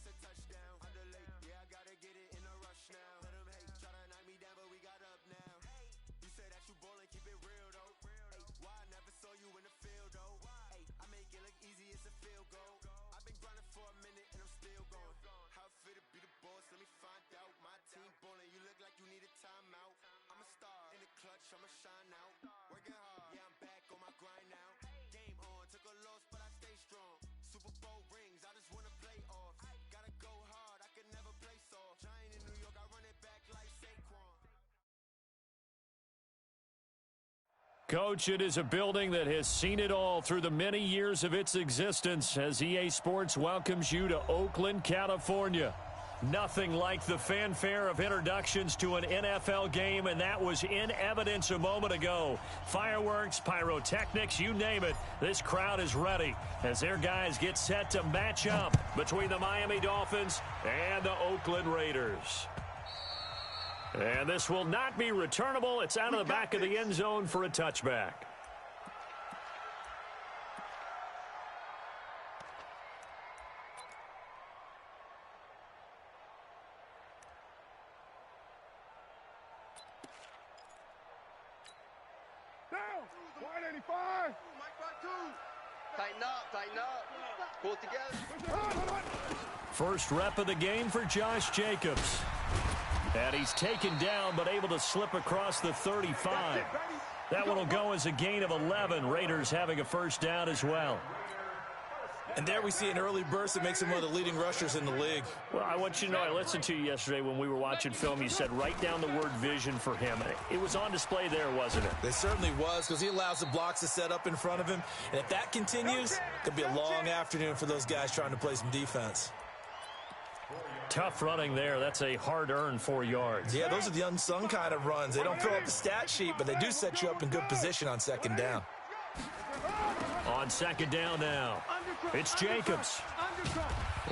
it's a touchdown. Underlay, yeah, I gotta get it in a rush now. Let them hate, try to knock me down, but we got up now. You say that you ballin', keep it real though. Hey, why I never saw you in the field though? Hey, I make it look easy, it's a field goal. I've been grinding for a minute and I'm still going. How it feel to be the boss, let me find out. My team ballin', you look like you need a timeout. I'm a star in the clutch, I'ma shine out. Working hard, yeah, I'm back on my grind now. Game on, took a loss, but I stay strong. Super Bowl rings, I just wanna play off. Gotta go hard, I can never play soft. Giant in New York, I run it back like Saquon. Coach, it is a building that has seen it all through the many years of its existence as EA Sports welcomes you to Oakland, California. Nothing like the fanfare of introductions to an NFL game, and that was in evidence a moment ago. Fireworks, pyrotechnics, you name it. This crowd is ready as their guys get set to match up between the Miami Dolphins and the Oakland Raiders. And this will not be returnable. It's out of the back of the end zone for a touchback. Down, 185. Tighten up. Pull it together. First rep of the game for Josh Jacobs. And he's taken down but able to slip across the 35. That one will go as a gain of 11. Raiders having a first down as well. And there we see an early burst that makes him one of the leading rushers in the league. Well, I want you to know, I listened to you yesterday when we were watching film. You said write down the word vision for him. It was on display there, wasn't it? It certainly was, because he allows the blocks to set up in front of him. And if that continues, it could be a long afternoon for those guys trying to play some defense. Tough running there. That's a hard-earned 4 yards. Yeah, those are the unsung kind of runs. They don't fill up the stat sheet, but they do set you up in good position on second down. On second down now, it's Jacobs.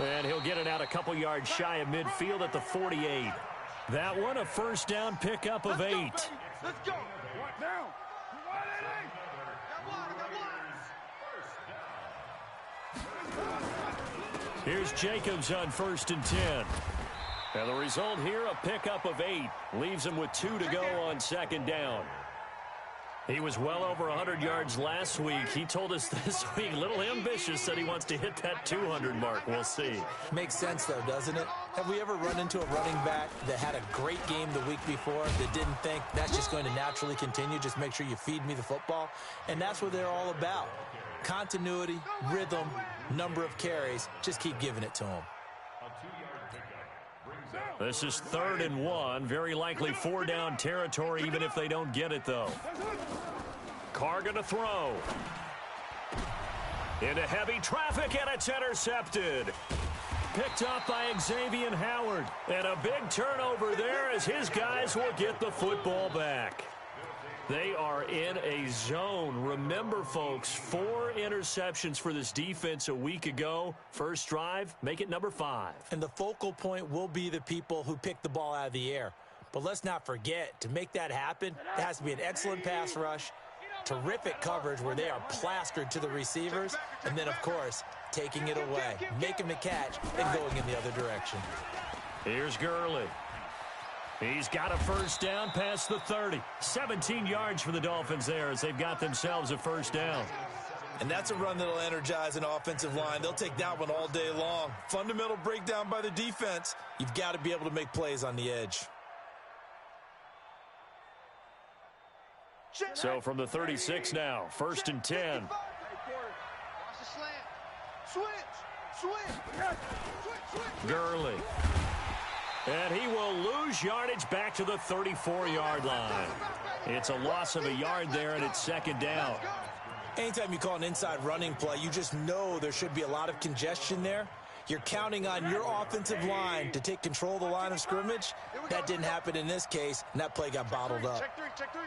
And he'll get it out a couple yards shy of midfield at the 48. That one a first down pickup of 8. Let's go. Down. Here's Jacobs on 1st and 10. And the result here, a pickup of 8. Leaves him with 2 to go on second down. He was well over 100 yards last week. He told us this week, a little ambitious, said he wants to hit that 200 mark. We'll see. Makes sense, though, doesn't it? Have we ever run into a running back that had a great game the week before that didn't think that's just going to naturally continue? Just make sure you feed me the football. And that's what they're all about. Continuity, rhythm, number of carries. Just keep giving it to them. This is 3rd and 1. Very likely 4-down territory, even if they don't get it, though. Carr going to throw. Into heavy traffic, and it's intercepted. Picked up by Xavier Howard. And a big turnover there as his guys will get the football back. They are in a zone. Remember, folks, 4 interceptions for this defense a week ago. First drive, make it number 5. And the focal point will be the people who pick the ball out of the air. But let's not forget, to make that happen, there has to be an excellent pass rush, terrific coverage where they are plastered to the receivers, and then, of course, taking it away, making the catch, and going in the other direction. Here's Gurley. He's got a first down past the 30. 17 yards for the Dolphins there as they've got themselves a first down. And that's a run that'll energize an offensive line. They'll take that one all day long. Fundamental breakdown by the defense. You've got to be able to make plays on the edge. So from the 36 now, 1st and 10. Watch the slant. Switch. Gurley. And he will lose yardage back to the 34-yard line. It's a loss of a yard there, and it's 2nd down. Anytime you call an inside running play, you just know there should be a lot of congestion there. You're counting on your offensive line to take control of the line of scrimmage. That didn't happen in this case, and that play got bottled up. Check 3.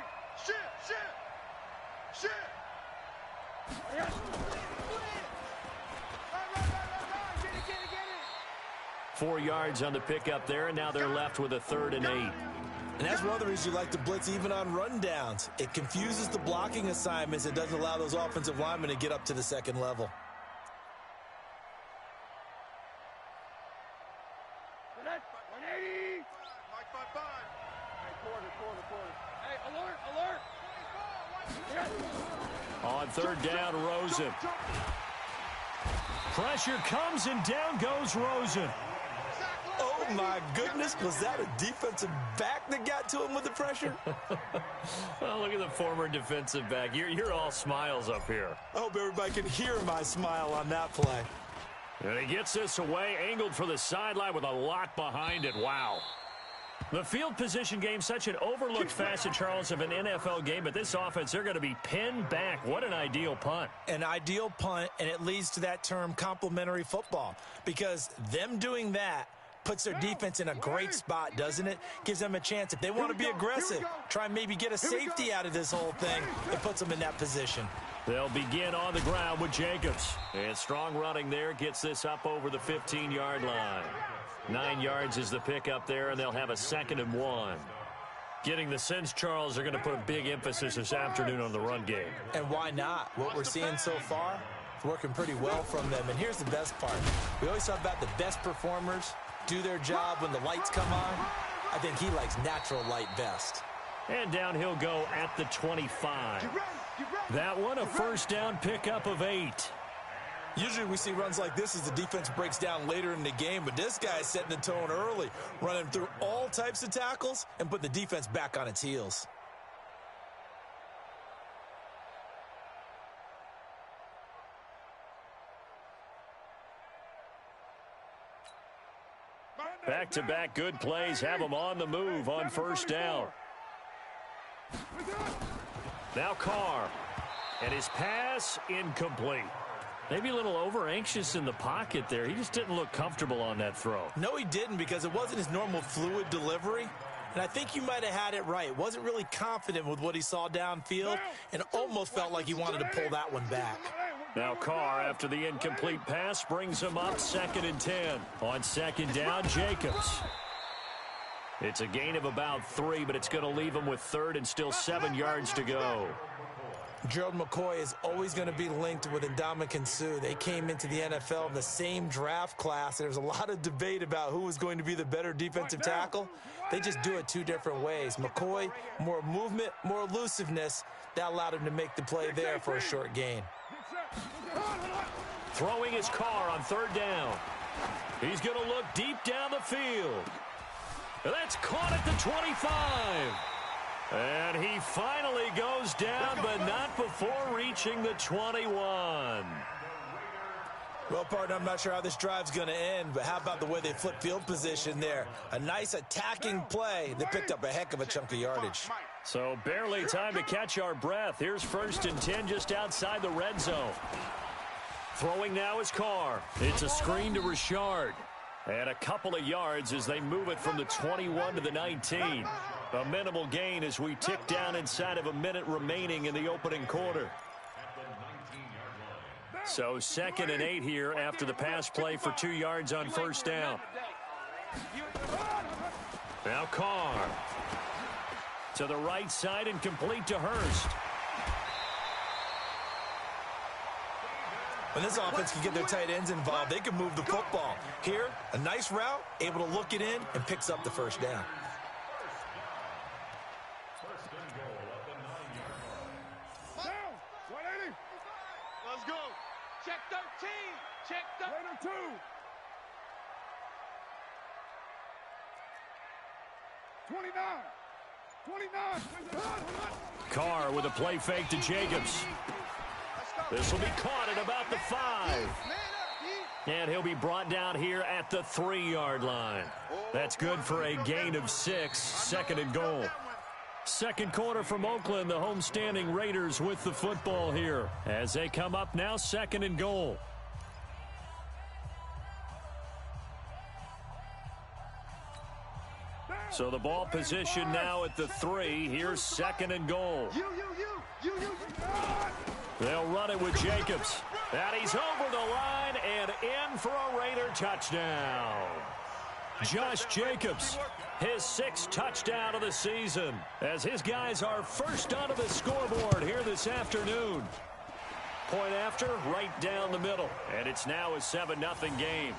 Shit. 4 yards on the pickup there, and now they're left with a 3rd and 8. And that's one of the reasons you like to blitz even on rundowns. It confuses the blocking assignments. It doesn't allow those offensive linemen to get up to the second level. On third down, Rosen. Pressure comes, and down goes Rosen. Oh, my goodness. Was that a defensive back that got to him with the pressure? Oh, look at the former defensive back. You're all smiles up here. I hope everybody can hear my smile on that play. And he gets this away, angled for the sideline with a lot behind it. Wow. The field position game, such an overlooked facet, Charles, of an NFL game, but this offense, they're going to be pinned back. What an ideal punt. An ideal punt, and it leads to that term complementary football, because them doing that puts their defense in a great spot, doesn't it? Gives them a chance. If they want to be aggressive, try and maybe get a safety out of this whole thing, it puts them in that position. They'll begin on the ground with Jacobs. And strong running there gets this up over the 15-yard line. 9 yards is the pickup there, and they'll have a 2nd and 1. Getting the sense, Charles, they're going to put a big emphasis this afternoon on the run game. And why not? What we're seeing so far, it's working pretty well from them. And here's the best part. We always talk about the best performers do their job when the lights come on. I think he likes natural light best. And down he'll go at the 25. That one, a first down pickup of 8. Usually we see runs like this as the defense breaks down later in the game, but this guy is setting the tone early, running through all types of tackles and put the defense back on its heels. Back-to-back good plays have them on the move on first down. Now Carr, and his pass incomplete. Maybe a little over-anxious in the pocket there. He just didn't look comfortable on that throw. No, he didn't, because it wasn't his normal fluid delivery. And I think you might have had it right. Wasn't really confident with what he saw downfield and almost felt like he wanted to pull that one back. Now Carr, after the incomplete pass, brings him up 2nd and 10. On 2nd down, Jacobs. It's a gain of about 3, but it's going to leave him with 3rd and still 7 yards to go. Gerald McCoy is always going to be linked with Ndamukong Suh. They came into the NFL in the same draft class. There's a lot of debate about who was going to be the better defensive tackle. They just do it 2 different ways. McCoy, more movement, more elusiveness. That allowed him to make the play there for a short gain. Throwing his Carr on 3rd down. He's going to look deep down the field. That's caught at the 25. And he finally goes down, but not before reaching the 21. Well, partner, I'm not sure how this drive's going to end, but how about the way they flip field position there? A nice attacking play that picked up a heck of a chunk of yardage. So barely time to catch our breath. Here's 1st and 10 just outside the red zone. Throwing now is Carr. It's a screen to Richard. And a couple of yards as they move it from the 21 to the 19. A minimal gain as we tick down inside of a minute remaining in the opening quarter. So 2nd and 8 here after the pass play for 2 yards on first down. Now Carr. To the right side and complete to Hurst. When this offense can get their tight ends involved, they can move the football. Here, a nice route, able to look it in, and picks up the first down. Down. 180. Let's go. Check 13. Check 13. Raider 2. 29. 29. Carr with a play fake to Jacobs. This will be caught at about the 5. And he'll be brought down here at the 3-yard line. That's good for a gain of 6, 2nd and goal. Second quarter from Oakland, the homestanding Raiders with the football here as they come up now 2nd and goal. So the ball position now at the 3. Here's 2nd and goal. They'll run it with Jacobs. And he's over the line and in for a Raider touchdown. Josh Jacobs, his 6th touchdown of the season, as his guys are first onto the scoreboard here this afternoon. Point after, right down the middle. And it's now a 7-0 game.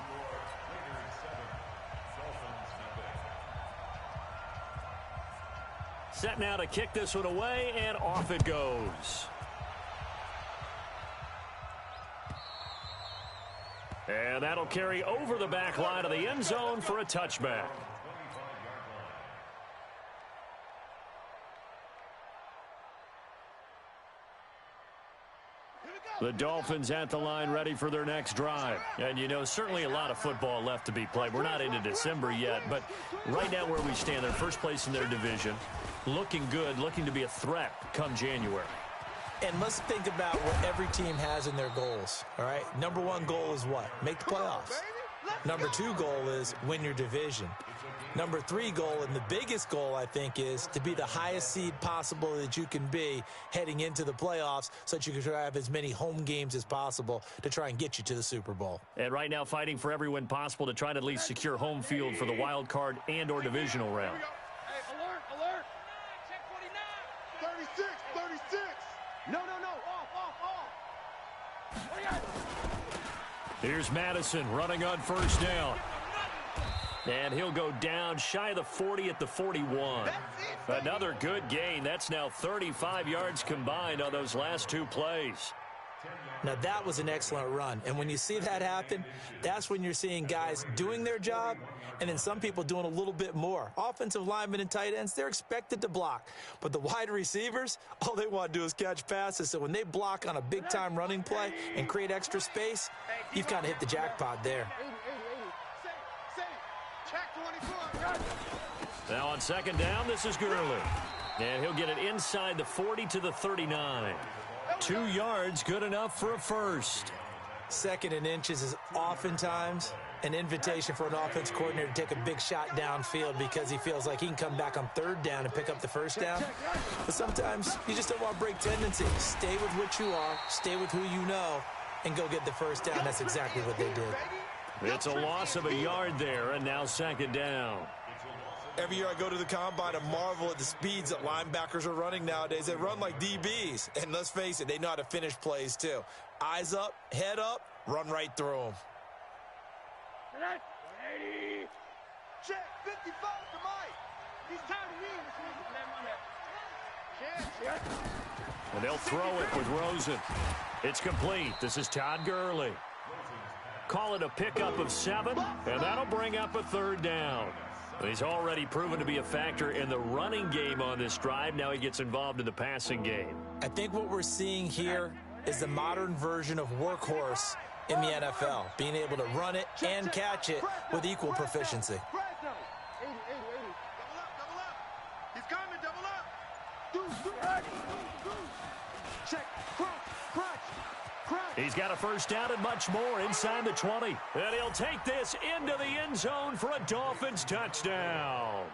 Set now to kick this one away, and off it goes. And that'll carry over the back line of the end zone for a touchback. The Dolphins at the line ready for their next drive. And, you know, certainly a lot of football left to be played. We're not into December yet, but right now where we stand, they're first place in their division. Looking good, looking to be a threat come January. And let's think about what every team has in their goals, all right? Number one goal is what? Make the playoffs. Number two goal is win your division. Number three goal, and the biggest goal, I think, is to be the highest seed possible that you can be heading into the playoffs so that you can have as many home games as possible to try and get you to the Super Bowl. And right now fighting for every win possible to try to at least secure home field for the wild card and or divisional round. Hey, alert. Check 49. 36. No. Off. Here's Madison running on first down. And he'll go down shy of the 40 at the 41. Another good gain. That's now 35 yards combined on those last two plays. Now, that was an excellent run. And when you see that happen, that's when you're seeing guys doing their job and then some people doing a little bit more. Offensive linemen and tight ends, they're expected to block. But the wide receivers, all they want to do is catch passes. So when they block on a big-time running play and create extra space, you've kind of hit the jackpot there. Now on second down, this is Gurley. And he'll get it inside the 40 to the 39. 2 yards, good enough for a first. Second and inches is oftentimes an invitation for an offense coordinator to take a big shot downfield because he feels like he can come back on third down and pick up the first down. But sometimes you just don't want to break tendency. Stay with what you are, stay with who you know, and go get the first down. That's exactly what they did. It's a loss of a yard there, and now second down. Every year I go to the combine and marvel at the speeds that linebackers are running nowadays. They run like DBs. And let's face it, they know how to finish plays too. Eyes up, head up, run right through them. Check 55 to Mike. He's tired of me. And they'll throw it with Rosen. It's complete. This is Todd Gurley. Call it a pickup of 7, and that'll bring up a third down. He's already proven to be a factor in the running game on this drive. Now he gets involved in the passing game. I think what we're seeing here is the modern version of workhorse in the NFL, being able to run it and catch it with equal proficiency. 80. Double up. He's coming, double up. Check, crunch. He's got a first down and much more inside the 20. And he'll take this into the end zone for a Dolphins touchdown.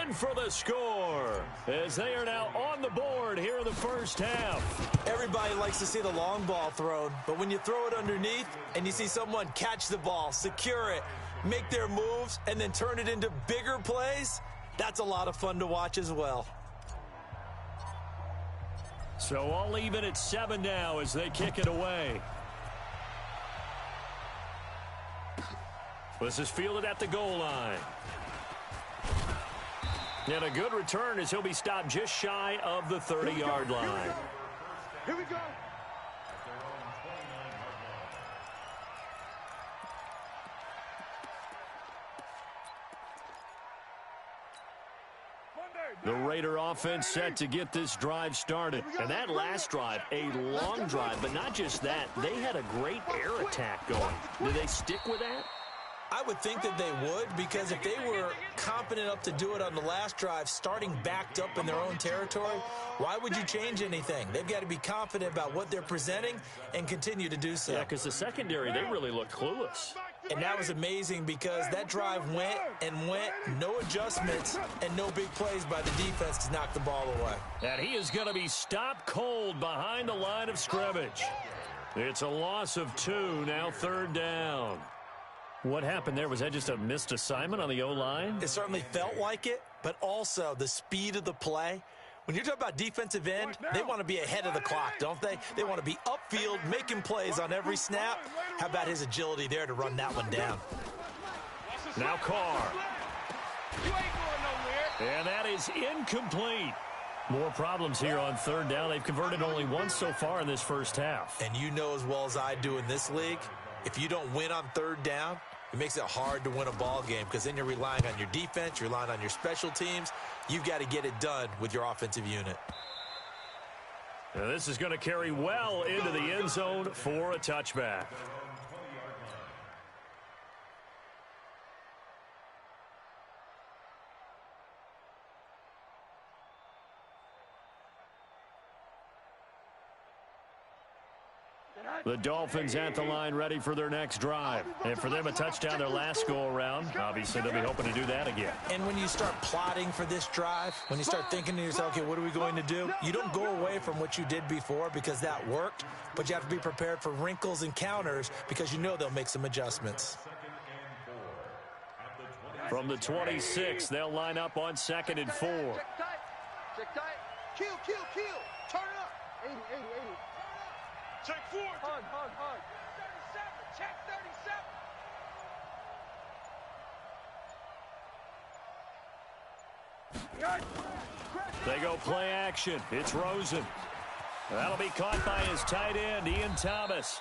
In for the score as they are now on the board here in the first half. Everybody likes to see the long ball thrown, but when you throw it underneath and you see someone catch the ball, secure it, make their moves, and then turn it into bigger plays, that's a lot of fun to watch as well. So all even at 7 now as they kick it away. This is fielded at the goal line. And a good return as he'll be stopped just shy of the 30-yard line. Here we go. The Raider offense set to get this drive started. And that last drive, a long drive, but not just that. They had a great air attack going. Do they stick with that? I would think that they would, because if they were confident enough to do it on the last drive, starting backed up in their own territory, why would you change anything? They've got to be confident about what they're presenting and continue to do so. Yeah, because the secondary, they really looked clueless. And that was amazing because that drive went, no adjustments, and no big plays by the defense to knock the ball away. And he is going to be stopped cold behind the line of scrimmage. It's a loss of 2, now third down. What happened there? Was that just a missed assignment on the O-line? It certainly felt like it, but also the speed of the play. When you're talking about defensive end, they want to be ahead of the clock, don't they? They want to be upfield, making plays on every snap. How about his agility there to run that one down? Now Carr. You ain't going nowhere. And that is incomplete. More problems here on third down. They've converted only once so far in this first half. And you know as well as I do in this league, if you don't win on third down, it makes it hard to win a ball game because then you're relying on your defense, you're relying on your special teams. You've got to get it done with your offensive unit. Now this is going to carry well into the end zone for a touchback. The Dolphins at the line ready for their next drive. And for them, a touchdown their last go-around. Obviously, they'll be hoping to do that again. And when you start plotting for this drive, when you start thinking to yourself, okay, what are we going to do? You don't go away from what you did before because that worked, but you have to be prepared for wrinkles and counters because you know they'll make some adjustments. From the 26, they'll line up on 2nd and 4. Check tight. Check tight. Kill. Turn it up. 80. Check 4. Hug. 37. Check 37. They go play action. It's Rosen. That'll be caught by his tight end, Ian Thomas.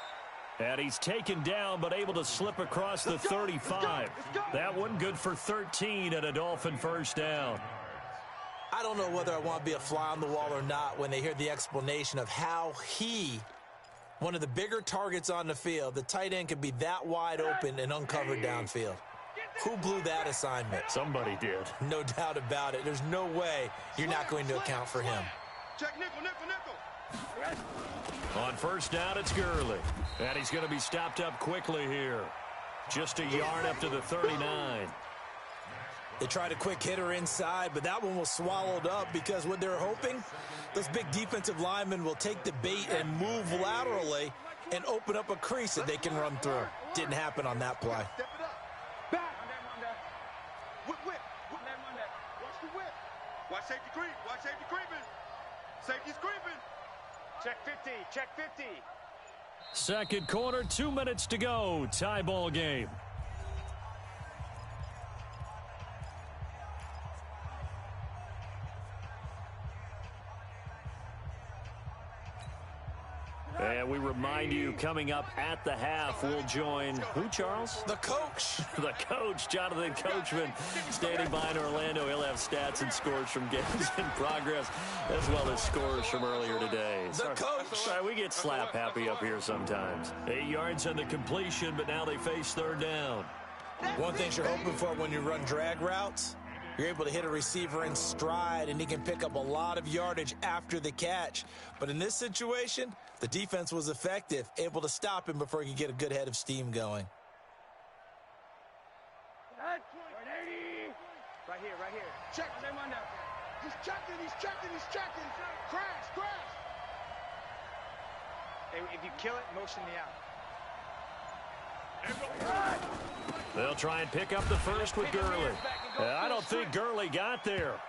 And he's taken down but able to slip across the 35. That one good for 13 and a Dolphin first down. I don't know whether I want to be a fly on the wall or not when they hear the explanation of how one of the bigger targets on the field, the tight end could be that wide open and uncovered downfield. Who blew that assignment? Somebody did. No doubt about it. There's no way you're not going to account for him. Check nickel. On first down, it's Gurley. And he's going to be stopped up quickly here. Just a yard up to the 39. They tried a quick hitter inside, but that one was swallowed up because what they're hoping, those big defensive linemen will take the bait and move laterally and open up a crease that they can run through. Didn't happen on that play. Step it up. Back. Whip. Watch the whip. Watch safety creeping. Safety's creeping. Check 50. Second quarter, 2 minutes to go. Tie ball game. And we remind you, coming up at the half, we'll join who, Charles? The coach. The coach, Jonathan Coachman, standing by in Orlando. He'll have stats and scores from games in progress, as well as scores from earlier today. The coach. Sorry, we get slap happy up here sometimes. 8 yards on the completion, but now they face third down. One thing you're hoping for when you run drag routes, you're able to hit a receiver in stride, and he can pick up a lot of yardage after the catch. But in this situation, the defense was effective, able to stop him before he could get a good head of steam going. Right here. Check. He's checking. Crash. Hey, if you kill it, motion me out. They'll try and pick up the first with Gurley. I don't think Gurley got there.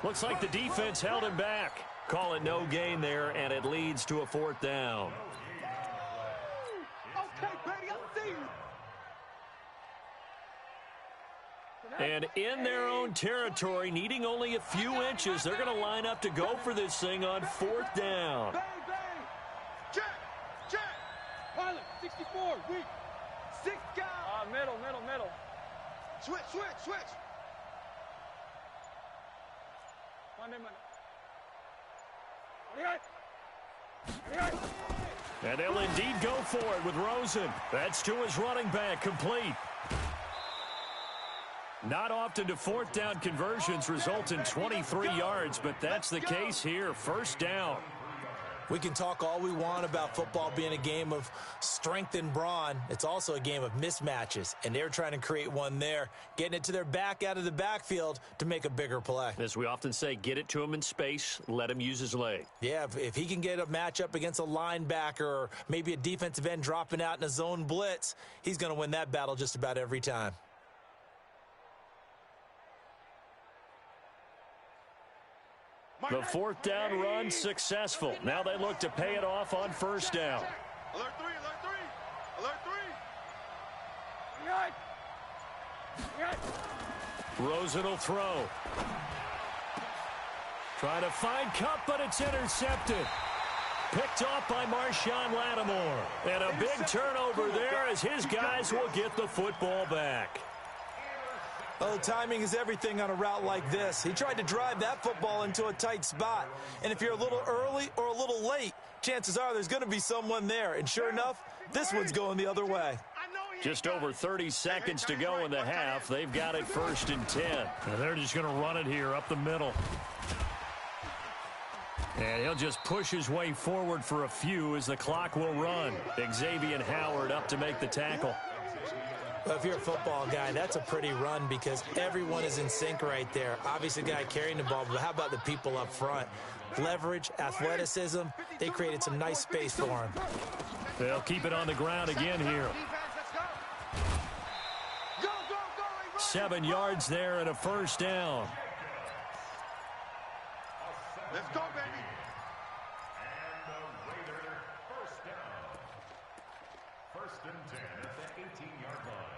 Looks like the defense held him back. Call it no gain there, and it leads to a fourth down. Okay, Brady, I see you. And in their own territory, needing only a few inches, they're going to line up to go for this thing on fourth down. Bang. Check. Pilot, 64, weak. 6 guys. Middle. Switch. Monday. And they'll indeed go for it with Rosen. That's to his running back, complete. Not often do fourth down conversions result in 23 yards, but that's the case here. First down. We can talk all we want about football being a game of strength and brawn. It's also a game of mismatches, and they're trying to create one there, getting it to their back out of the backfield to make a bigger play. As we often say, get it to him in space, let him use his leg. Yeah, if he can get a matchup against a linebacker or maybe a defensive end dropping out in a zone blitz, he's going to win that battle just about every time. The fourth down run successful. Now they look to pay it off on first down. Alert 3. Rosen will throw. Trying to find Cup, but it's intercepted. Picked off by Marshawn Lattimore. And a big turnover there as his guys will get the football back. Oh, timing is everything on a route like this. He tried to drive that football into a tight spot. And if you're a little early or a little late, chances are there's going to be someone there. And sure enough, this one's going the other way. Just over 30 seconds to go in the half. They've got it 1st and 10. And they're just going to run it here up the middle. And he'll just push his way forward for a few as the clock will run. Xavier Howard up to make the tackle. Well, if you're a football guy, that's a pretty run because everyone is in sync right there. Obviously, the guy carrying the ball, but how about the people up front? Leverage, athleticism, they created some nice space for him. They'll keep it on the ground again here. 7 yards there and a 1st down. Let's go, baby. And the Raider 1st down. 1st and 10 at the 18-yard line.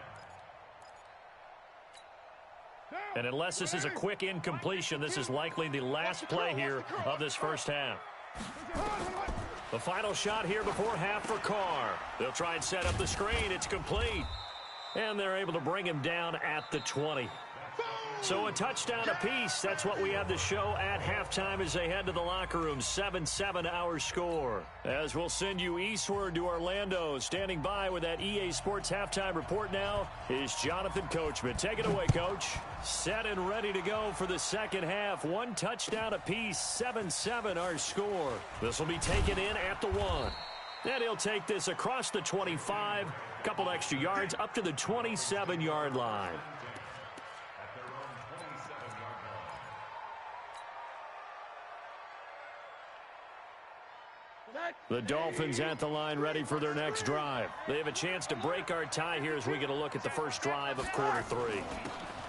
And unless this is a quick incompletion, this is likely the last play here of this 1st half. The final shot here before half for Carr. They'll try and set up the screen. It's complete. And they're able to bring him down at the 20. So a touchdown apiece. That's what we have to show at halftime as they head to the locker room. 7-7 our score. As we'll send you eastward to Orlando. Standing by with that EA Sports halftime report now is Jonathan Coachman. Take it away, Coach. Set and ready to go for the 2nd half. 1 touchdown apiece. 7-7 our score. This will be taken in at the 1. And he'll take this across the 25. Couple extra yards up to the 27-yard line. The Dolphins at the line ready for their next drive. They have a chance to break our tie here as we get a look at the first drive of quarter 3.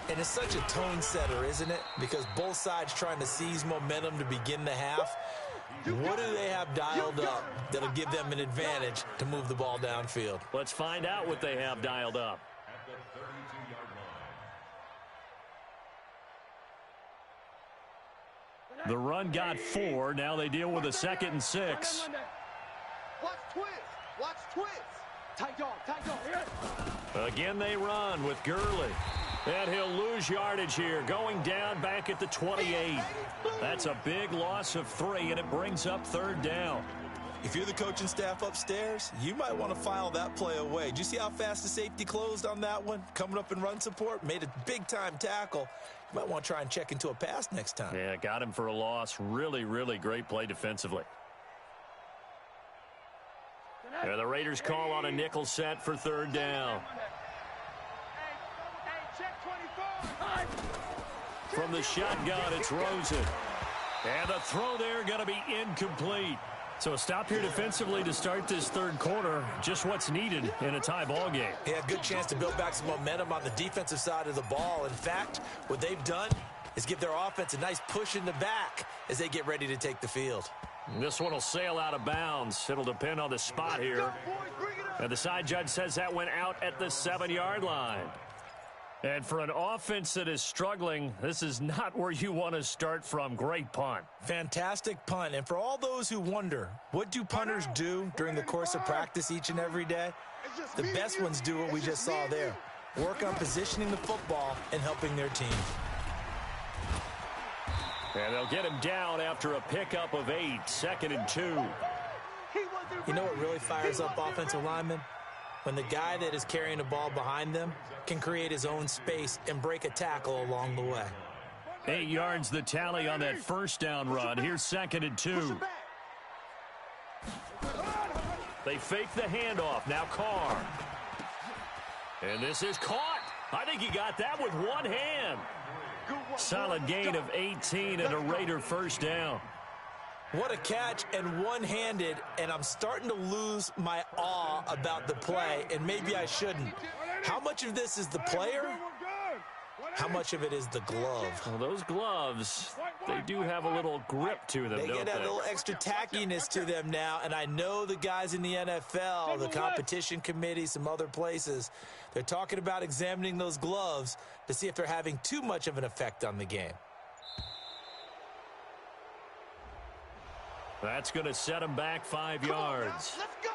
And it's such a tone setter, isn't it? Because both sides trying to seize momentum to begin the half. What do they have dialed up that'll give them an advantage to move the ball downfield? Let's find out what they have dialed up. At the 32-yard line. The run got 4. Now they deal with a 2nd and 6. Watch twist. Watch twist. Tight dog. Tight dog. Here. Again they run with Gurley. And he'll lose yardage here, going down back at the 28. That's a big loss of 3, and it brings up 3rd down. If you're the coaching staff upstairs, you might want to file that play away. Did you see how fast the safety closed on that one? Coming up in run support, made a big-time tackle. You might want to try and check into a pass next time. Yeah, got him for a loss. Really, really great play defensively. Yeah, the Raiders call on a nickel set for 3rd down. From the shotgun, it's Rosen. And the throw there going to be incomplete. So a stop here defensively to start this 3rd quarter. Just what's needed in a tie ball game. Yeah, good chance to build back some momentum on the defensive side of the ball. In fact, what they've done is give their offense a nice push in the back as they get ready to take the field. And this one will sail out of bounds. It'll depend on the spot here. And the side judge says that went out at the 7-yard line. And for an offense that is struggling, this is not where you want to start from. Great punt. Fantastic punt. And for all those who wonder, what do punters do during the course of practice each and every day? The best ones do what we just saw there. Work on positioning the football and helping their team. And they'll get him down after a pickup of 8. 2nd and 2. You know what really fires up offensive linemen? When the guy that is carrying the ball behind them can create his own space and break a tackle along the way. 8 yards the tally on that 1st down run. Here's 2nd and 2. They fake the handoff. Now Carr. And this is caught. I think he got that with one hand. Solid gain of 18 and a Raider 1st down. What a catch and one-handed, and I'm starting to lose my awe about the play, and maybe I shouldn't. How much of this is the player? How much of it is the glove? Well, those gloves, they do have a little grip to them, They don't get that little extra tackiness to them now, and I know the guys in the NFL, the competition committee, some other places, they're talking about examining those gloves to see if they're having too much of an effect on the game. That's going to set him back 5 yards. Let's go.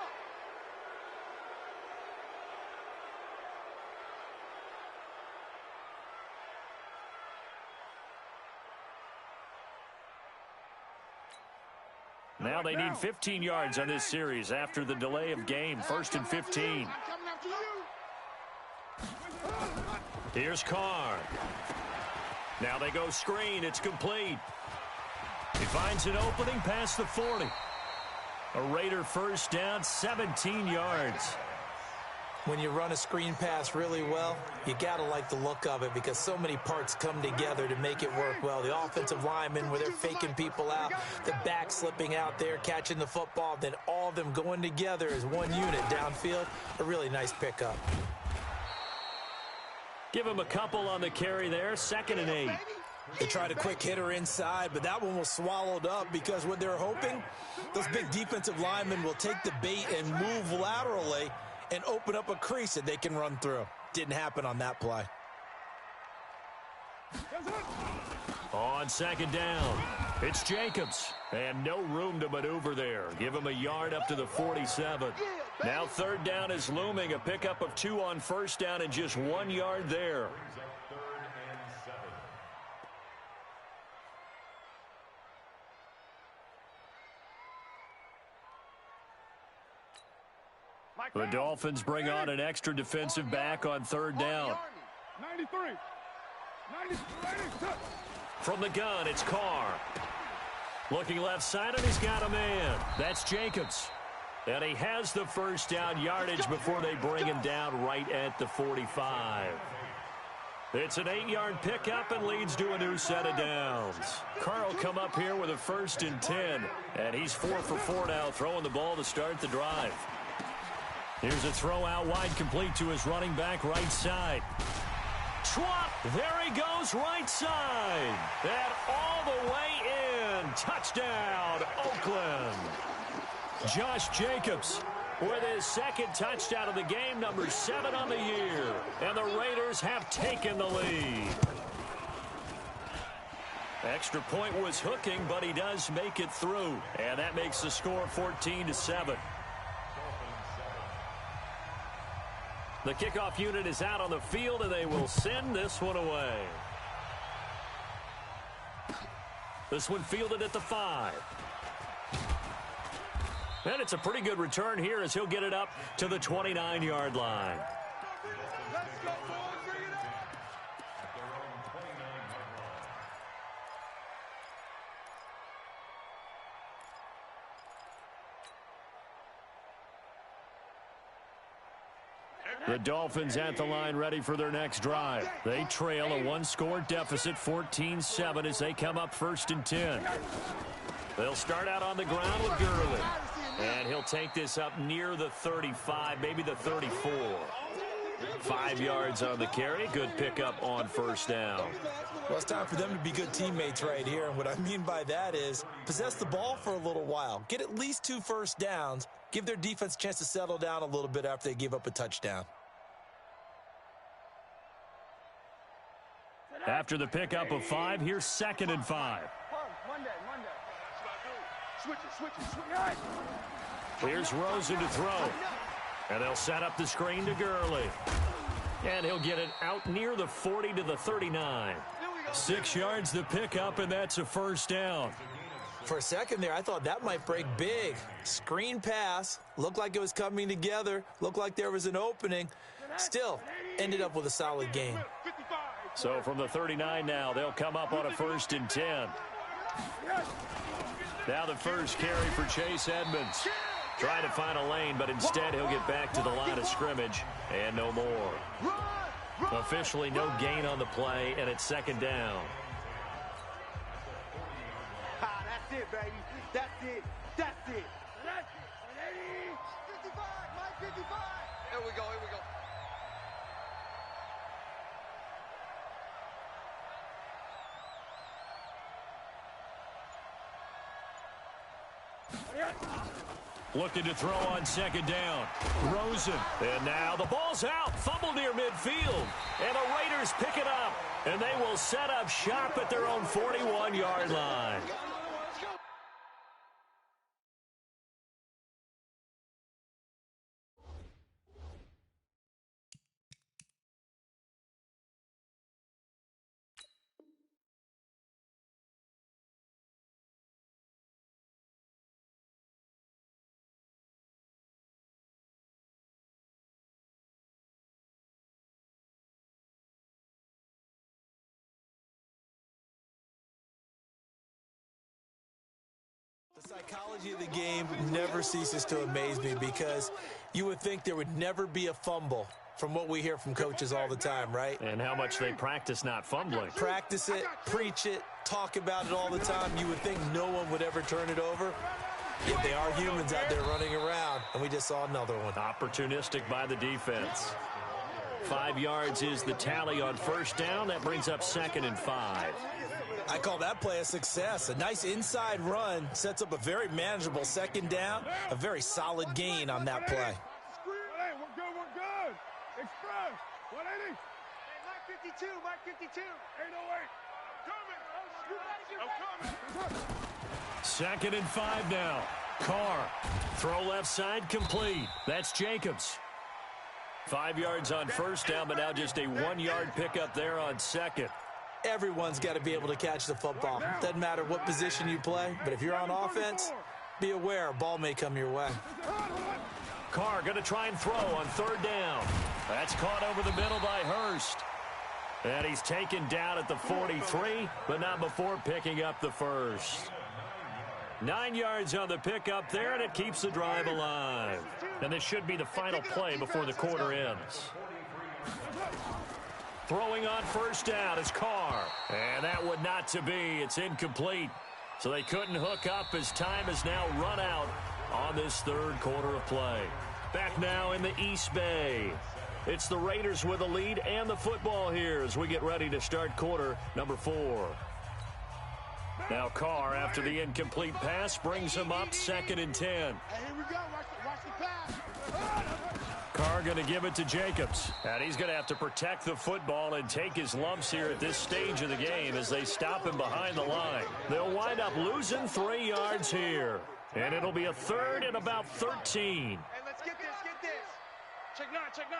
Now they need 15 yards on this series after the delay of game. 1st and 15. Here's Carr. Now they go screen. It's complete. He finds an opening past the 40. A Raider first down, 17 yards. When you run a screen pass really well, you got to like the look of it because so many parts come together to make it work well. The offensive linemen, where they're faking people out, the back slipping out there, catching the football, then all of them going together as one unit downfield. A really nice pickup. Give him a couple on the carry there. 2nd and 8. They tried a quick hitter inside, but that one was swallowed up because what they're hoping, those big defensive linemen will take the bait and move laterally and open up a crease that they can run through. Didn't happen on that play. On 2nd down, it's Jacobs. And no room to maneuver there. Give him a yard up to the 47. Now 3rd down is looming. A pickup of 2 on 1st down and just 1 yard there. The Dolphins bring on an extra defensive back on 3rd down. 93. From the gun, it's Carr. Looking left side, and he's got a man. That's Jacobs. And he has the first down yardage before they bring him down right at the 45. It's an 8-yard pickup and leads to a new set of downs. Carr will come up here with a 1st and 10. And he's 4 for 4 now, throwing the ball to start the drive. Here's a throw out wide, complete to his running back right side. Schwab, there he goes right side. And all the way in. Touchdown, Oakland. Josh Jacobs with his 2nd touchdown of the game, number 7 on the year. And the Raiders have taken the lead. Extra point was hooking, but he does make it through. And that makes the score 14-7. The kickoff unit is out on the field, and they will send this one away. This one fielded at the 5. And it's a pretty good return here as he'll get it up to the 29-yard line. The Dolphins at the line ready for their next drive. They trail a 1-score deficit, 14-7, as they come up 1st and 10. They'll start out on the ground with Gurley. And he'll take this up near the 35, maybe the 34. 5 yards on the carry. Good pickup on 1st down. Well, it's time for them to be good teammates right here. And what I mean by that is possess the ball for a little while. Get at least 2 first downs. Give their defense a chance to settle down a little bit after they give up a touchdown. After the pickup of 5, here's 2nd and 5. Monday. Switch it. Here's Rosen to throw. And they'll set up the screen to Gurley. And he'll get it out near the 40 to the 39. 6 yards the pickup, and that's a 1st down. For a second there, I thought that might break big. Screen pass. Looked like it was coming together. Looked like there was an opening. Still, ended up with a solid game. So from the 39 now, they'll come up on a 1st and 10. Now the first carry for Chase Edmonds. Trying to find a lane, but instead he'll get back to the line of scrimmage and no more. Officially no gain on the play, and it's 2nd down. That's it, baby. That's it. 55, my 55. Here we go. Looking to throw on 2nd down. Rosen. And now the ball's out. Fumble near midfield. And the Raiders pick it up. And they will set up shop at their own 41-yard line. psychology of the game never ceases to amaze me because you would think there would never be a fumble from what we hear from coaches all the time, right? And how much they practice not fumbling. Practice it, preach it, talk about it all the time. You would think no one would ever turn it over. Yet they are humans out there running around, and we just saw another one. Opportunistic by the defense. 5 yards is the tally on first down. That brings up 2nd and 5. I call that play a success. A nice inside run sets up a very manageable 2nd down, a very solid gain on that play. Hey, we're good, we're good. Express, 180. Mark 52, Mark 52. 808. I'm coming. 2nd and 5 now. Carr. Throw left side complete. That's Jacobs. 5 yards on first down, but now just a 1-yard pickup there on 2nd. Everyone's got to be able to catch the football. Doesn't matter what position you play, but if you're on offense, be aware a ball may come your way. Carr going to try and throw on 3rd down. That's caught over the middle by Hurst. And he's taken down at the 43, but not before picking up the first. 9 yards on the pickup there, and it keeps the drive alive. And this should be the final play before the quarter ends. Throwing on first down is Carr. And that would not to be. It's incomplete. So they couldn't hook up as time has now run out on this 3rd quarter of play. Back now in the East Bay. It's the Raiders with the lead and the football here as we get ready to start quarter number 4. Now Carr, after the incomplete pass, brings him up 2nd and 10. Hey, here we go. Watch the pass. Carr going to give it to Jacobs. And he's going to have to protect the football and take his lumps here at this stage of the game as they stop him behind the line. They'll wind up losing 3 yards here. And it'll be a 3rd and about 13. Hey, let's get this, get this. Check 9, check 9.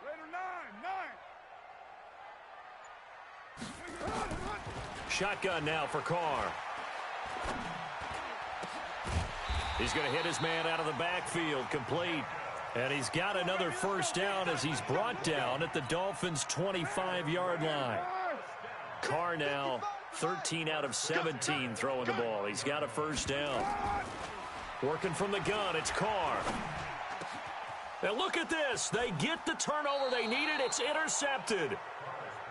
Raider 9. Shotgun now for Carr. He's going to hit his man out of the backfield, complete. And he's got another first down as he's brought down at the Dolphins' 25-yard line. Carr now 13 out of 17 throwing the ball. He's got a first down. Working from the gun, it's Carr. And look at this. They get the turnover they needed. It's intercepted.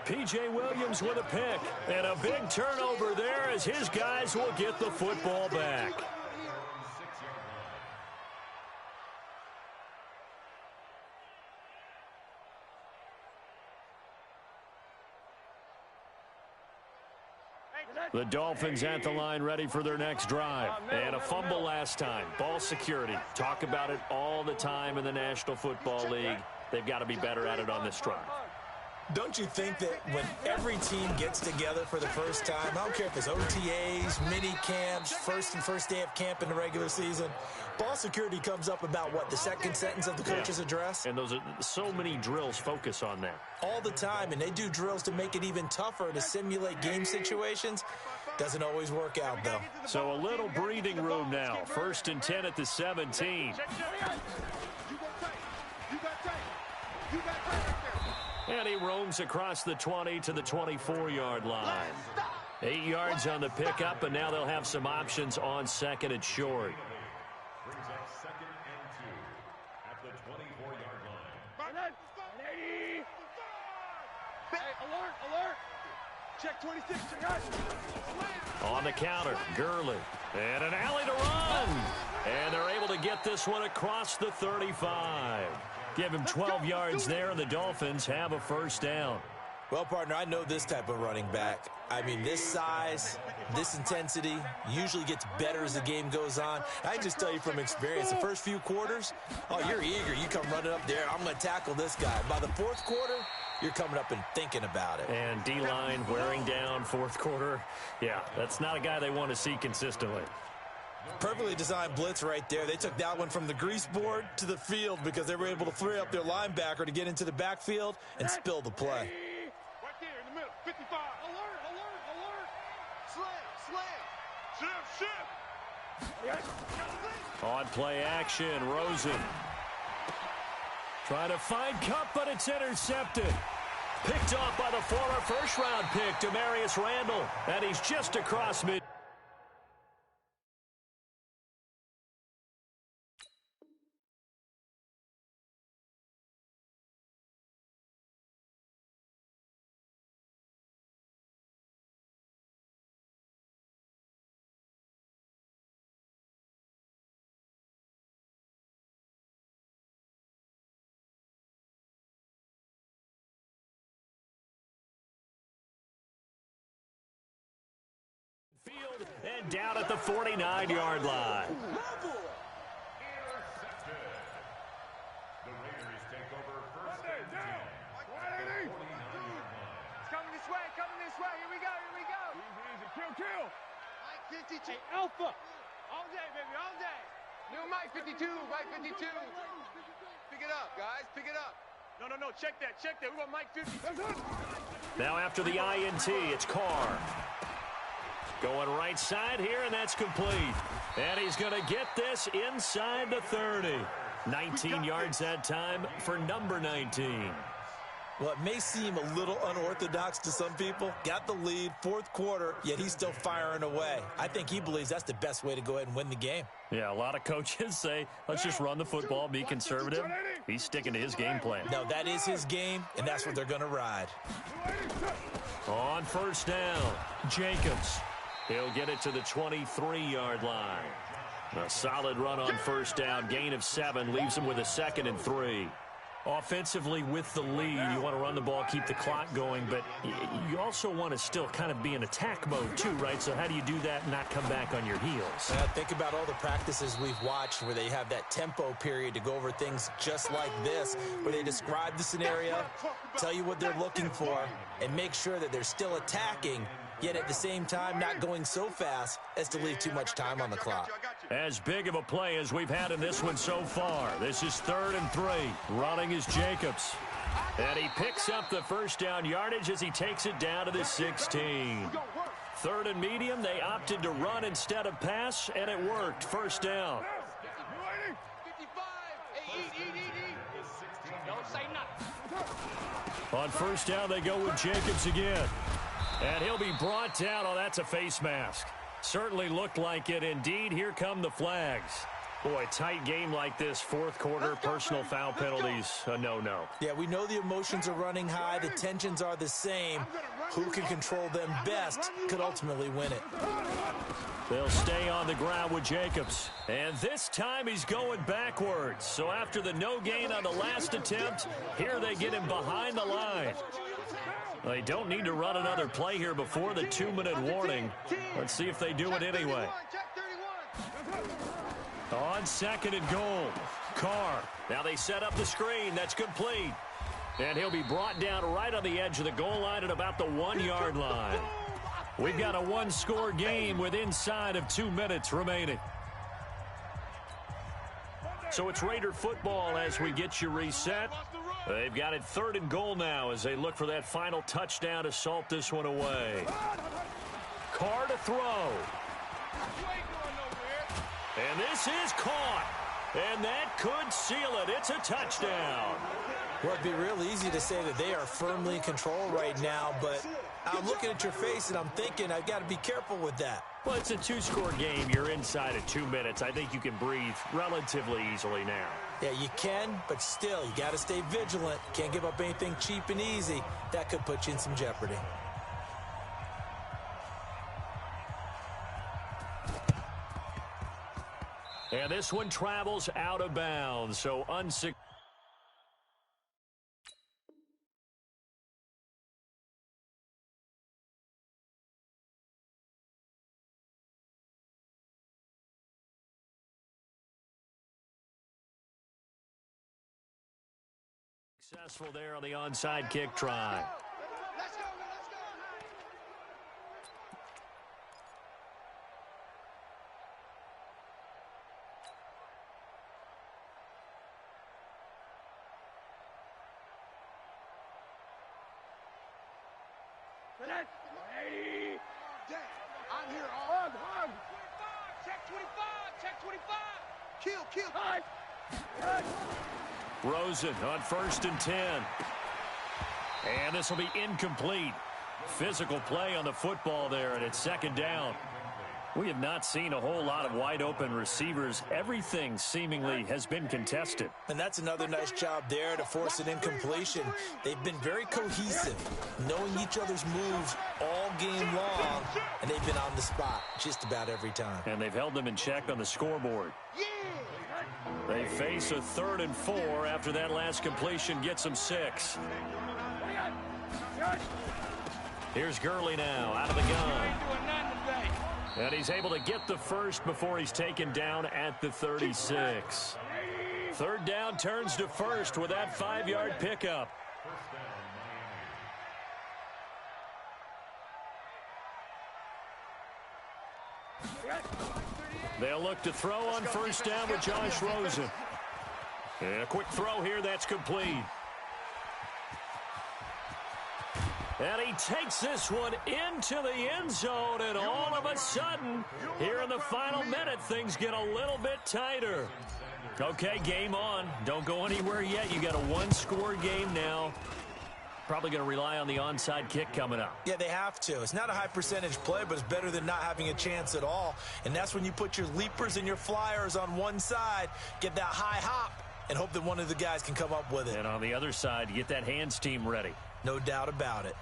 P.J. Williams with a pick. And a big turnover there as his guys will get the football back. The Dolphins at the line ready for their next drive. And a fumble last time. Ball security. Talk about it all the time in the National Football League. They've got to be better at it on this drive. Don't you think that when every team gets together for the first time, I don't care if it's OTAs, mini camps, first day of camp in the regular season, ball security comes up about, what, the second sentence of the coach's address? And those are so many drills focus on that. All the time, and they do drills to make it even tougher to simulate game situations. Doesn't always work out, though. So a little breathing room now. 1st and 10 at the 17. And he roams across the 20 to the 24-yard line. 8 yards on the pickup, and now they'll have some options on 2nd and short. Brings up 2nd and 2 at the 24-yard line. Hey, alert. Check 26, check out. On the counter, Gurley. And an alley to run. And they're able to get this one across the 35. Give him 12 yards there, and the Dolphins have a first down. Well, partner, I know this type of running back. I mean, this size, this intensity usually gets better as the game goes on. I just tell you from experience, the first few quarters, oh, you're eager. You come running up there, I'm going to tackle this guy. By the 4th quarter, you're coming up and thinking about it. And D-line wearing down 4th quarter. Yeah, that's not a guy they want to see consistently. Perfectly designed blitz right there. They took that one from the grease board to the field because they were able to free up their linebacker to get into the backfield and spill the play. Right there in the middle, 55. Alert. Shift. On play action, Rosen. Trying to find Cup, but it's intercepted. Picked off by the former first-round pick, Demarius Randall. And he's just across mid. Field and down at the 49-yard line. Intercepted. The Raiders take over first and 10 at the 49-yard line. It's coming this way, coming this way. Here we go, here we go. Easy, kill. Mike 52. Hey, Alpha. All day, baby, all day. New Mike 52, Mike 52. Pick it up, guys, pick it up. No, check that. We want Mike 50. Now after the INT, it's Carr. Going right side here, and that's complete. And he's going to get this inside the 30. 19 yards that time for number 19. Well, it may seem a little unorthodox to some people. Got the lead, fourth quarter, yet he's still firing away. I think he believes that's the best way to go ahead and win the game. Yeah, a lot of coaches say, let's just run the football, be conservative. He's sticking to his game plan. No, that is his game, and that's what they're going to ride. On first down, Jacobs. He'll get it to the 23-yard line. A solid run on first down. Gain of 7 leaves him with a 2nd and 3. Offensively, with the lead, you want to run the ball, keep the clock going, but you also want to still kind of be in attack mode too, right? So how do you do that and not come back on your heels? Think about all the practices we've watched where they have that tempo period to go over things just like this, where they describe the scenario, tell you what they're looking for, and make sure that they're still attacking, yet at the same time not going so fast as to leave too much time on the clock. As big of a play as we've had in this one so far. This is 3rd and 3. Running is Jacobs. And he picks up the first down yardage as he takes it down to the 16. 3rd and medium, they opted to run instead of pass, and it worked. First down. 55. Hey, eat. Don't say nothing. On first down, they go with Jacobs again. And he'll be brought down. Oh, that's a face mask. Certainly looked like it. Indeed, here come the flags. Boy, tight game like this, fourth quarter, personal foul penalties, a no-no. Yeah, we know the emotions are running high. The tensions are the same. Who can control them best could ultimately win it. They'll stay on the ground with Jacobs. And this time he's going backwards. So after the no gain on the last attempt, here they get him behind the line. They don't need to run another play here before the 2-minute warning. Let's see if they do it anyway. On 2nd and goal, Carr. Now they set up the screen. That's complete. And he'll be brought down right on the edge of the goal line at about the 1-yard line. We've got a one-score game with inside of 2 minutes remaining. So it's Raider football as we get you reset. They've got it 3rd and goal now as they look for that final touchdown to salt this one away. Carr to throw. And this is caught. And that could seal it. It's a touchdown. Well, it'd be real easy to say that they are firmly in control right now, but I'm looking at your face and I'm thinking I've got to be careful with that. Well, it's a 2-score game. You're inside of 2 minutes. I think you can breathe relatively easily now. Yeah, you can, but still, you got to stay vigilant. Can't give up anything cheap and easy. That could put you in some jeopardy. And this one travels out of bounds, so unsuccessful. Successful there on the onside kick try. Let's go. I'm here. Hug. Check 25. Kill. Rosen on 1st and 10. And this will be incomplete. Physical play on the football there, and it's second down. We have not seen a whole lot of wide-open receivers. Everything seemingly has been contested. And that's another nice job there to force an incompletion. They've been very cohesive, knowing each other's moves all game long, and they've been on the spot just about every time. And they've held them in check on the scoreboard. They face a 3rd and 4 after that last completion gets them 6. Here's Gurley now out of the gun. And he's able to get the first before he's taken down at the 36. 3rd down turns to first with that 5-yard pickup. They'll look to throw on 1st down with Josh Rosen. And a quick throw here that's complete. And he takes this one into the end zone, and all of a sudden, here in the final minute, things get a little bit tighter. Okay, game on. Don't go anywhere yet. You got a 1-score game now. Probably going to rely on the onside kick coming up. Yeah, they have to. It's not a high percentage play, but it's better than not having a chance at all. And that's when you put your leapers and your flyers on one side, get that high hop, and hope that one of the guys can come up with it. And on the other side, you get that hands team ready. No doubt about it.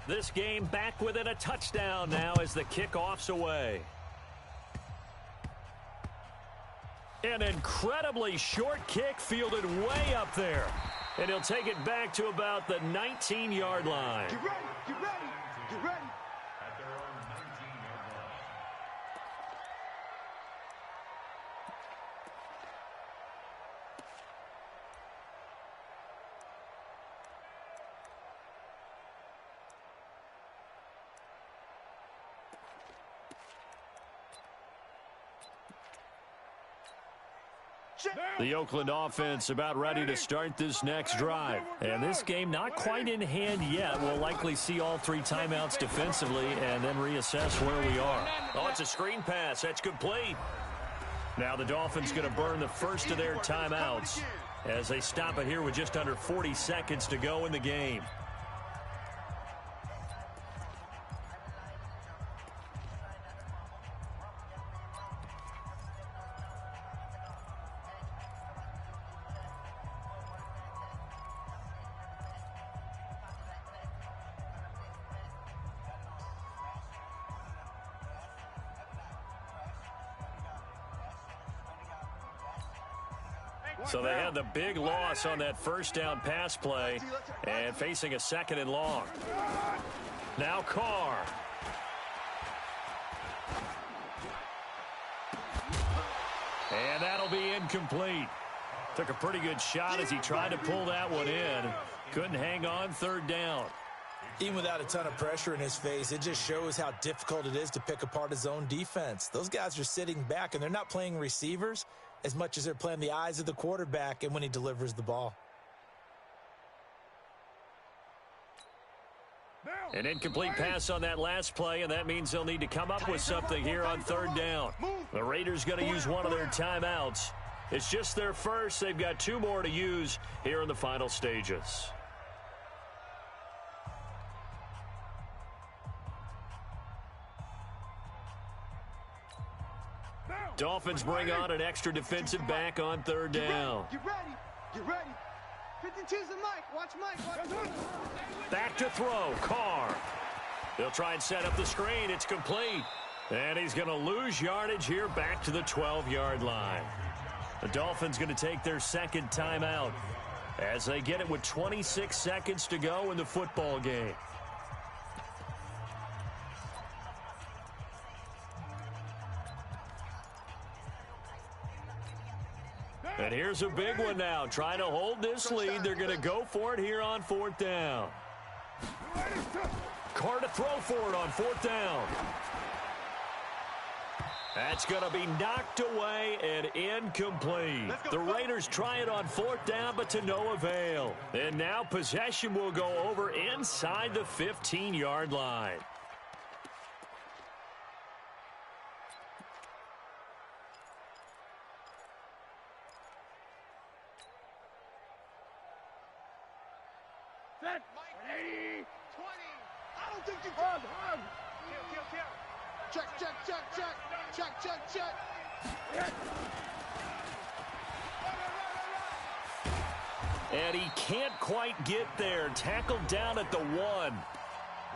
This game back within a touchdown now as the kickoff's away. An incredibly short kick fielded way up there. And he'll take it back to about the 19-yard line. Get ready, get ready, get ready. At their own 19-yard line. The Oakland offense about ready to start this next drive. And this game not quite in hand yet. We'll likely see all 3 timeouts defensively and then reassess where we are. Oh, it's a screen pass. That's complete. Now the Dolphins going to burn the first of their timeouts as they stop it here with just under 40 seconds to go in the game. So they had the big loss on that 1st down pass play and facing a 2nd and long. Now Carr. And that'll be incomplete. Took a pretty good shot as he tried to pull that one in. Couldn't hang on 3rd down. Even without a ton of pressure in his face, it just shows how difficult it is to pick apart his own defense. Those guys are sitting back, and they're not playing receivers as much as they're playing the eyes of the quarterback and when he delivers the ball. An incomplete pass on that last play, and that means they'll need to come up with something here on 3rd down. The Raiders going to use one of their timeouts. It's just their first. They've got 2 more to use here in the final stages. Dolphins bring on an extra defensive back on 3rd down. Get ready, get ready. 52's the mic. Watch Mike. Watch Mike. Back to throw. Carr. They'll try and set up the screen. It's complete. And he's going to lose yardage here back to the 12-yard line. The Dolphins going to take their 2nd timeout as they get it with 26 seconds to go in the football game. And here's a big one now. Trying to hold this lead. They're going to go for it here on 4th down. Carr to throw for it on 4th down. That's going to be knocked away and incomplete. The Raiders try it on 4th down, but to no avail. And now possession will go over inside the 15-yard line. Set. Mike, 80. 20. I don't think you Hug, hug. Kill. Check. And he can't quite get there. Tackled down at the 1.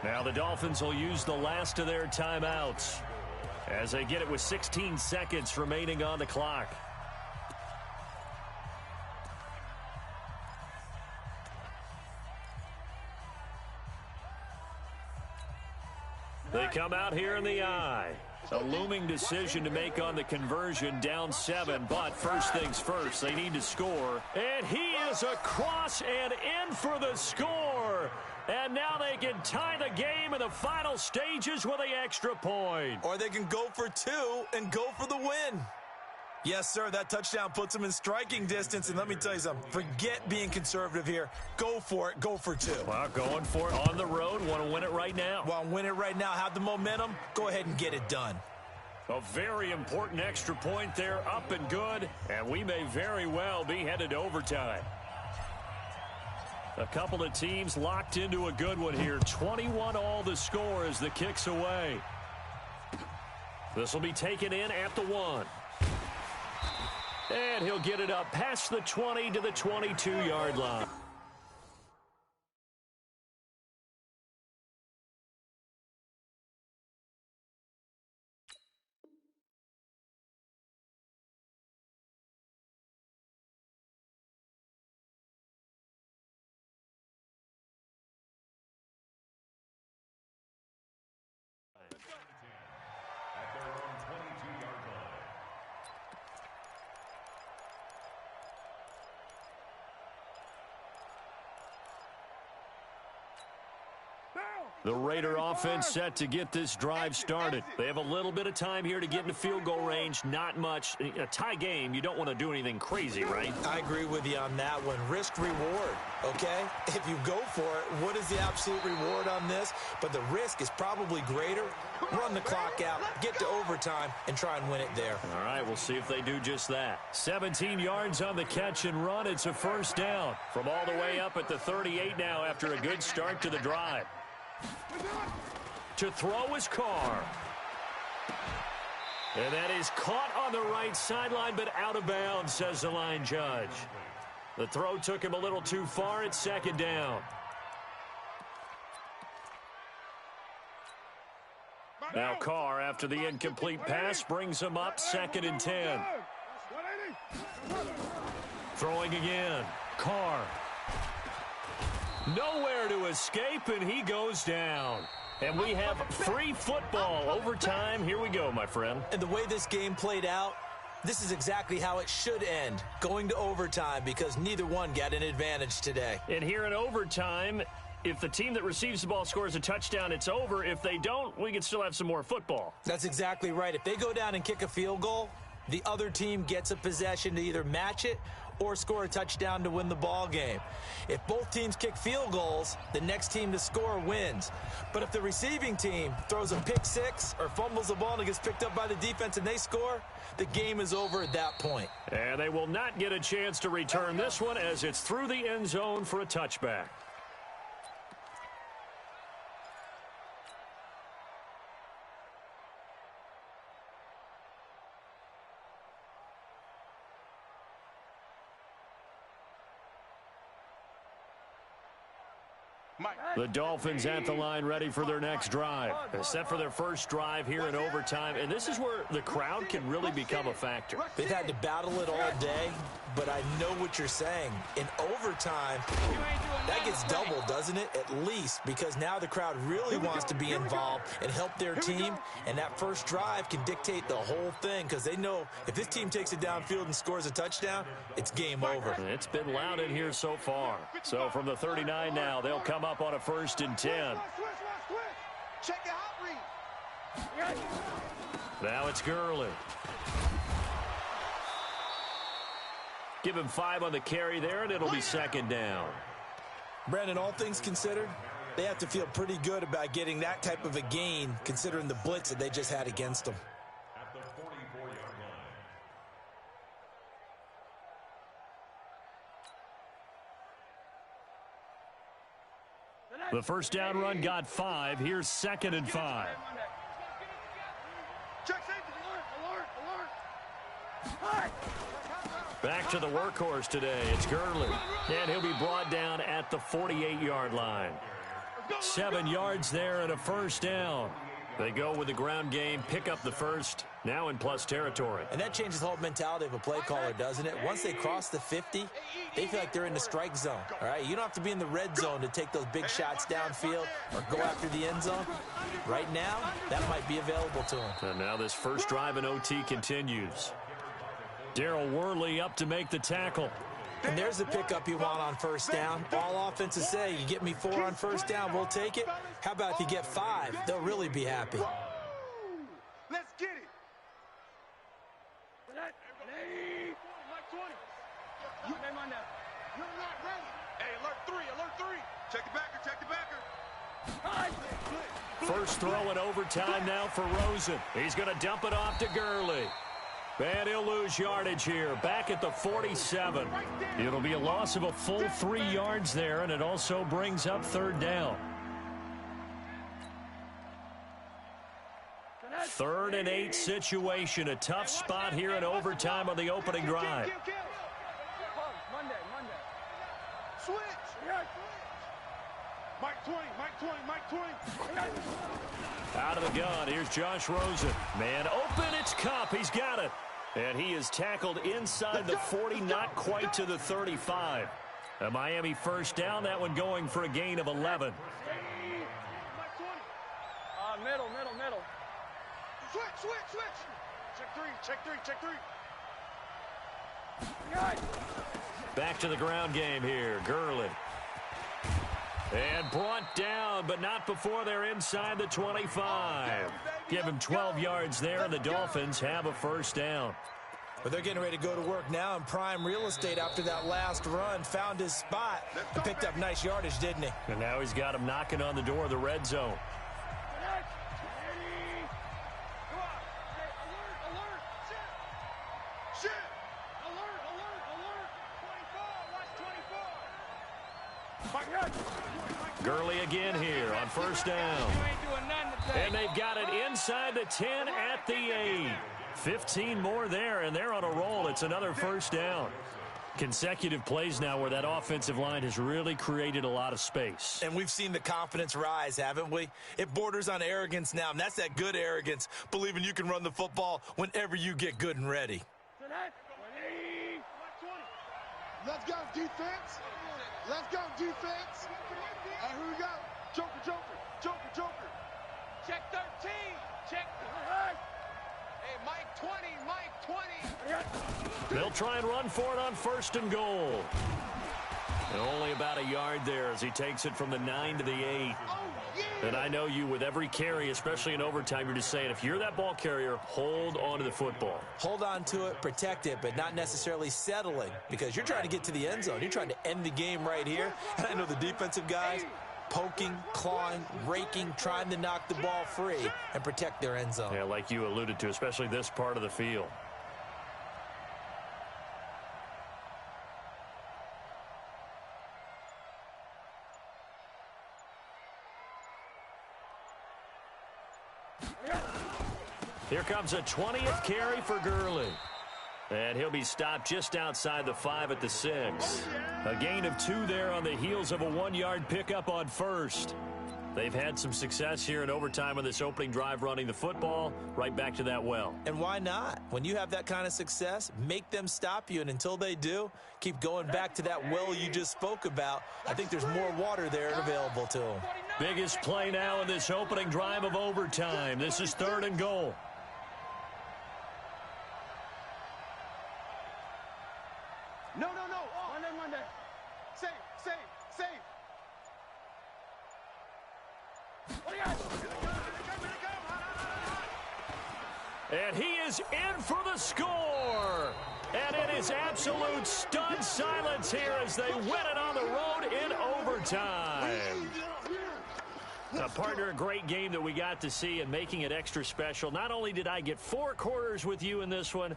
Now the Dolphins will use the last of their timeouts as they get it with 16 seconds remaining on the clock. They come out here in the eye. A looming decision to make on the conversion, down 7, but first things first, they need to score. And he is across and in for the score. And now they can tie the game in the final stages with the extra point. Or they can go for 2 and go for the win. Yes, sir, that touchdown puts them in striking distance. And let me tell you something, forget being conservative here. Go for it, go for 2. Well, going for it on the road. Want to win it right now. Want to win it right now, have the momentum, go ahead and get it done. A very important extra point there, up and good. And we may very well be headed to overtime. A couple of teams locked into a good one here. 21 all the score as the kick's away. This will be taken in at the 1. And he'll get it up past the 20 to the 22-yard line. At their own 22-yard line. The Raider offense set to get this drive started. They have a little bit of time here to get into field goal range. Not much. A tie game, you don't want to do anything crazy, right? I agree with you on that one. Risk reward, okay? If you go for it, what is the absolute reward on this? But the risk is probably greater. Run the clock out, get to overtime, and try and win it there. All right, we'll see if they do just that. 17 yards on the catch and run. It's a first down from all the way up at the 38 now after a good start to the drive. To throw is Carr. And that is caught on the right sideline, but out of bounds, says the line judge. The throw took him a little too far. It's second down. Now Carr, after the incomplete pass, brings him up 2nd and 10. Throwing again. Carr. Nowhere to escape, and he goes down. And we have free football. Overtime. Here we go, my friend. And the way this game played out, this is exactly how it should end, going to overtime, because neither one got an advantage today. And here in overtime, if the team that receives the ball scores a touchdown, it's over. If they don't, we can still have some more football. That's exactly right. If they go down and kick a field goal, the other team gets a possession to either match it or score a touchdown to win the ball game. If both teams kick field goals, the next team to score wins. But if the receiving team throws a pick six or fumbles the ball and it gets picked up by the defense and they score, the game is over at that point. And they will not get a chance to return this one as it's through the end zone for a touchback. The Dolphins at the line ready for their next drive. They're set for their first drive here in overtime, and this is where the crowd can really become a factor. They've had to battle it all day, but I know what you're saying. In overtime, that gets doubled, doesn't it? At least, because now the crowd really wants to be involved and help their team, and that first drive can dictate the whole thing, because they know if this team takes it downfield and scores a touchdown, it's game over. It's been loud in here so far. So from the 39 now, they'll come up on a 1st and 10. Check your hot read. Now it's Gurley. Give him 5 on the carry there, and it'll be 2nd down. Brandon, all things considered, they have to feel pretty good about getting that type of a gain, considering the blitz that they just had against them. At the 44-yard line. The first down run got 5. Here's 2nd and 5. Check safety. Alert. Back to the workhorse today. It's Gurley. And he'll be brought down at the 48-yard line. 7 yards there and a first down. They go with the ground game, pick up the first, now in plus territory. And that changes the whole mentality of a play caller, doesn't it? Once they cross the 50, they feel like they're in the strike zone, all right? You don't have to be in the red zone to take those big shots downfield or go after the end zone. Right now, that might be available to them. And now this first drive in OT continues. Darryl Worley up to make the tackle. And there's the pickup you want on first down. All offenses say, you get me 4 on first down, we'll take it. How about if you get 5? They'll really be happy. Let's get it. Mike 20. You're not ready. Hey, alert 3. Check the backer. First throw in overtime now for Rosen. He's going to dump it off to Gurley. And he'll lose yardage here, back at the 47. It'll be a loss of a full 3 yards there, and it also brings up 3rd down. 3rd and 8 situation, a tough spot here in overtime on the opening drive. Monday. Switch. Mike 20. Out of the gun, here's Josh Rosen. Man open, it's Kupp. He's got it. And he is tackled inside the 40, not quite to the 35. A Miami first down, that one going for a gain of 11. Middle. Switch. Check three. Back to the ground game here. Gurley. And brought down, but not before they're inside the 25. Give him 12 yards there, and the Dolphins have a first down. But they're getting ready to go to work now in prime real estate after that last run. Found his spot and picked up nice yardage, didn't he? And now he's got him knocking on the door of the red zone. Gurley again here on first down. And they've got it inside the 10 at the 8. 15 more there, and they're on a roll. It's another first down. Consecutive plays now where that offensive line has really created a lot of space. And we've seen the confidence rise, haven't we? It borders on arrogance now, and that's that good arrogance, believing you can run the football whenever you get good and ready. Let's go, defense. And here we go. Joker. Check 13. Check. Hey, Mike 20. They'll try and run for it on 1st and goal. And only about a yard there as he takes it from the 9 to the 8. And I know you, with every carry, especially in overtime, you're just saying, if you're that ball carrier, hold on to the football. Hold on to it, protect it, but not necessarily settling, because you're trying to get to the end zone. You're trying to end the game right here. And I know the defensive guys poking, clawing, raking, trying to knock the ball free and protect their end zone. Yeah, like you alluded to, especially this part of the field. Here comes a 20th carry for Gurley. And he'll be stopped just outside the 5 at the 6. A gain of 2 there on the heels of a 1-yard pickup on first. They've had some success here in overtime on this opening drive running the football right back to that well. And why not? When you have that kind of success, make them stop you. And until they do, keep going back to that well you just spoke about. I think there's more water there available to them. Biggest play now in this opening drive of overtime. This is 3rd and goal. No. Monday. Safe. And he is in for the score. And it is absolute stunned silence here as they win it on the road in overtime. Partner, a great game that we got to see and making it extra special. Not only did I get 4 quarters with you in this one,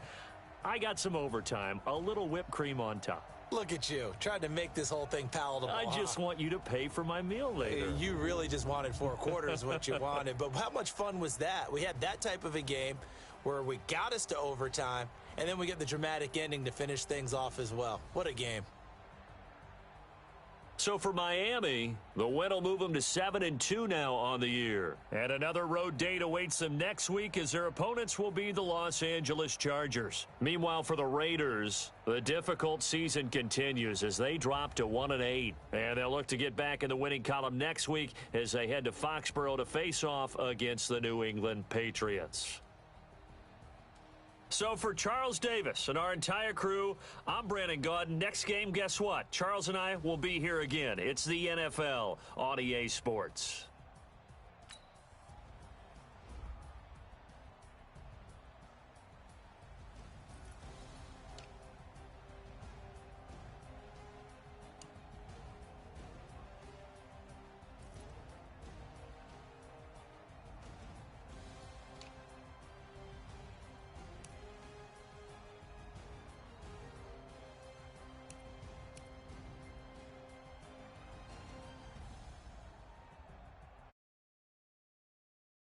I got some overtime, a little whipped cream on top. Look at you, trying to make this whole thing palatable. I just want you to pay for my meal later. You really just wanted 4 quarters what you wanted. But how much fun was that? We had that type of a game where we got us to overtime, and then we get the dramatic ending to finish things off as well. What a game. So for Miami, the win will move them to 7-2 now on the year. And another road date awaits them next week as their opponents will be the Los Angeles Chargers. Meanwhile, for the Raiders, the difficult season continues as they drop to 1-8. And they'll look to get back in the winning column next week as they head to Foxborough to face off against the New England Patriots. So for Charles Davis and our entire crew, I'm Brandon Gaudin. Next game, guess what? Charles and I will be here again. It's the NFL on EA Sports.